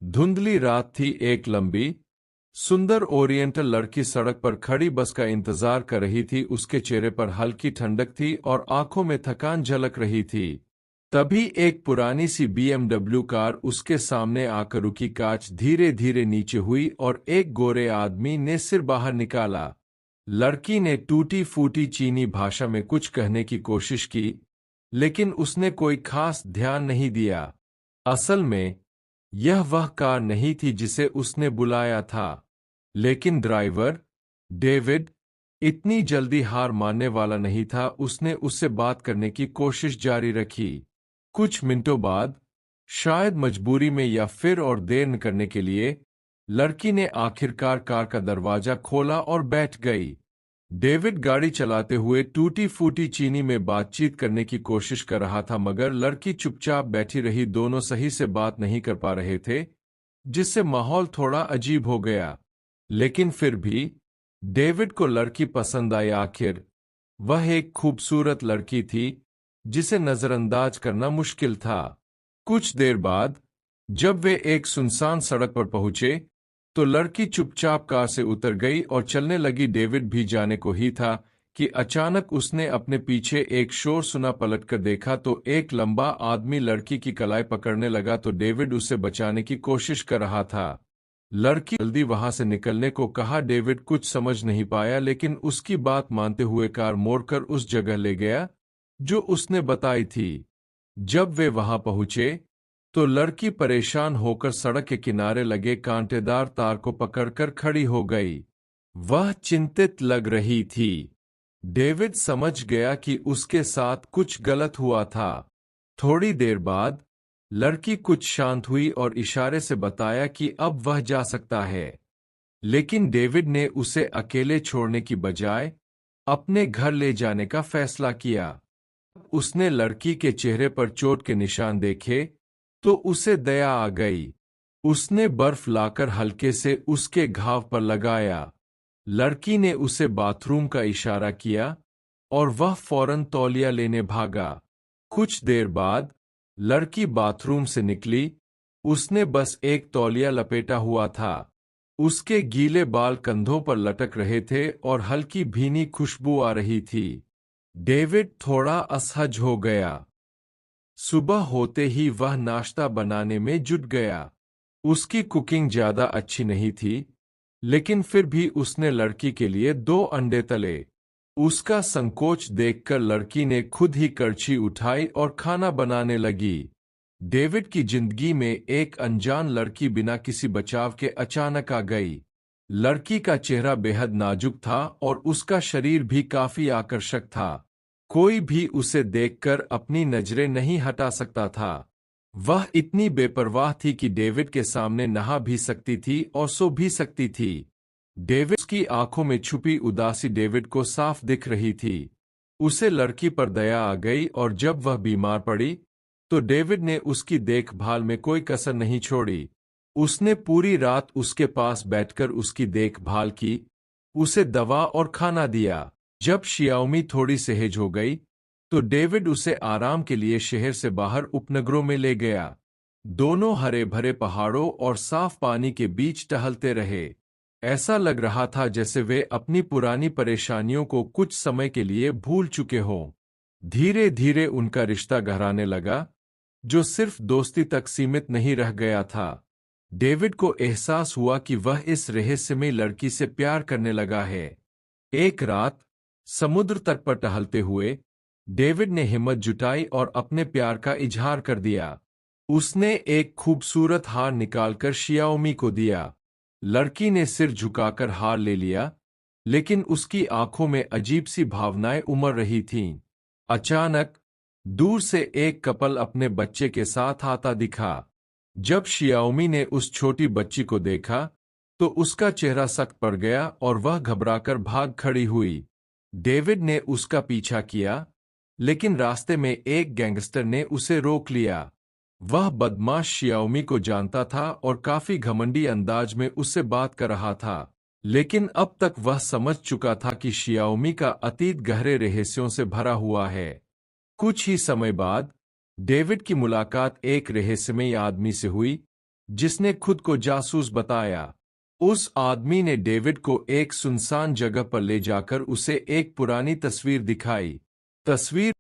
धुंधली रात थी। एक लंबी सुंदर ओरिएंटल लड़की सड़क पर खड़ी बस का इंतजार कर रही थी। उसके चेहरे पर हल्की ठंडक थी और आंखों में थकान झलक रही थी। तभी एक पुरानी सी बीएमडब्ल्यू कार उसके सामने आकर रुकी। कांच धीरे धीरे नीचे हुई और एक गोरे आदमी ने सिर बाहर निकाला। लड़की ने टूटी फूटी चीनी भाषा में कुछ कहने की कोशिश की, लेकिन उसने कोई खास ध्यान नहीं दिया। असल में यह वह कार नहीं थी जिसे उसने बुलाया था, लेकिन ड्राइवर डेविड इतनी जल्दी हार मानने वाला नहीं था। उसने उससे बात करने की कोशिश जारी रखी। कुछ मिनटों बाद, शायद मजबूरी में या फिर और देर न करने के लिए, लड़की ने आखिरकार कार का दरवाजा खोला और बैठ गई। डेविड गाड़ी चलाते हुए टूटी फूटी चीनी में बातचीत करने की कोशिश कर रहा था, मगर लड़की चुपचाप बैठी रही। दोनों सही से बात नहीं कर पा रहे थे, जिससे माहौल थोड़ा अजीब हो गया। लेकिन फिर भी डेविड को लड़की पसंद आई। आखिर वह एक खूबसूरत लड़की थी जिसे नजरअंदाज करना मुश्किल था। कुछ देर बाद जब वे एक सुनसान सड़क पर पहुंचे, तो लड़की चुपचाप कार से उतर गई और चलने लगी। डेविड भी जाने को ही था कि अचानक उसने अपने पीछे एक शोर सुना। पलटकर देखा तो एक लंबा आदमी लड़की की कलाई पकड़ने लगा। तो डेविड उसे बचाने की कोशिश कर रहा था। लड़की जल्दी वहां से निकलने को कहा। डेविड कुछ समझ नहीं पाया, लेकिन उसकी बात मानते हुए कार मोड़कर उस जगह ले गया जो उसने बताई थी। जब वे वहां पहुंचे तो लड़की परेशान होकर सड़क के किनारे लगे कांटेदार तार को पकड़कर खड़ी हो गई। वह चिंतित लग रही थी। डेविड समझ गया कि उसके साथ कुछ गलत हुआ था। थोड़ी देर बाद लड़की कुछ शांत हुई और इशारे से बताया कि अब वह जा सकता है। लेकिन डेविड ने उसे अकेले छोड़ने की बजाय अपने घर ले जाने का फैसला किया। उसने लड़की के चेहरे पर चोट के निशान देखे तो उसे दया आ गई। उसने बर्फ लाकर हल्के से उसके घाव पर लगाया। लड़की ने उसे बाथरूम का इशारा किया और वह फौरन तौलिया लेने भागा। कुछ देर बाद लड़की बाथरूम से निकली। उसने बस एक तौलिया लपेटा हुआ था। उसके गीले बाल कंधों पर लटक रहे थे और हल्की भीनी खुशबू आ रही थी। डेविड थोड़ा असहज हो गया। सुबह होते ही वह नाश्ता बनाने में जुट गया। उसकी कुकिंग ज्यादा अच्छी नहीं थी, लेकिन फिर भी उसने लड़की के लिए 2 अंडे तले। उसका संकोच देखकर लड़की ने खुद ही कड़छी उठाई और खाना बनाने लगी। डेविड की जिंदगी में एक अनजान लड़की बिना किसी बचाव के अचानक आ गई। लड़की का चेहरा बेहद नाजुक था और उसका शरीर भी काफी आकर्षक था। कोई भी उसे देखकर अपनी नजरें नहीं हटा सकता था। वह इतनी बेपरवाह थी कि डेविड के सामने नहा भी सकती थी और सो भी सकती थी। डेविड की आंखों में छुपी उदासी डेविड को साफ दिख रही थी। उसे लड़की पर दया आ गई और जब वह बीमार पड़ी तो डेविड ने उसकी देखभाल में कोई कसर नहीं छोड़ी। उसने पूरी रात उसके पास बैठकर उसकी देखभाल की, उसे दवा और खाना दिया। जब शियाओमी थोड़ी सहज हो गई तो डेविड उसे आराम के लिए शहर से बाहर उपनगरों में ले गया। दोनों हरे भरे पहाड़ों और साफ पानी के बीच टहलते रहे। ऐसा लग रहा था जैसे वे अपनी पुरानी परेशानियों को कुछ समय के लिए भूल चुके हों। धीरे धीरे उनका रिश्ता गहराने लगा, जो सिर्फ दोस्ती तक सीमित नहीं रह गया था। डेविड को एहसास हुआ कि वह इस रहस्यमयी लड़की से प्यार करने लगा है। एक रात समुद्र तट पर टहलते हुए डेविड ने हिम्मत जुटाई और अपने प्यार का इजहार कर दिया। उसने एक खूबसूरत हार निकालकर शियाओमी को दिया। लड़की ने सिर झुकाकर हार ले लिया, लेकिन उसकी आंखों में अजीब सी भावनाएं उमड़ रही थीं। अचानक दूर से एक कपल अपने बच्चे के साथ आता दिखा। जब शियाओमी ने उस छोटी बच्ची को देखा तो उसका चेहरा सख्त पड़ गया और वह घबराकर भाग खड़ी हुई। डेविड ने उसका पीछा किया, लेकिन रास्ते में एक गैंगस्टर ने उसे रोक लिया। वह बदमाश शियाओमी को जानता था और काफी घमंडी अंदाज में उससे बात कर रहा था। लेकिन अब तक वह समझ चुका था कि शियाओमी का अतीत गहरे रहस्यों से भरा हुआ है। कुछ ही समय बाद डेविड की मुलाकात एक रहस्यमयी आदमी से हुई जिसने खुद को जासूस बताया। उस आदमी ने डेविड को एक सुनसान जगह पर ले जाकर उसे एक पुरानी तस्वीर दिखाई। तस्वीर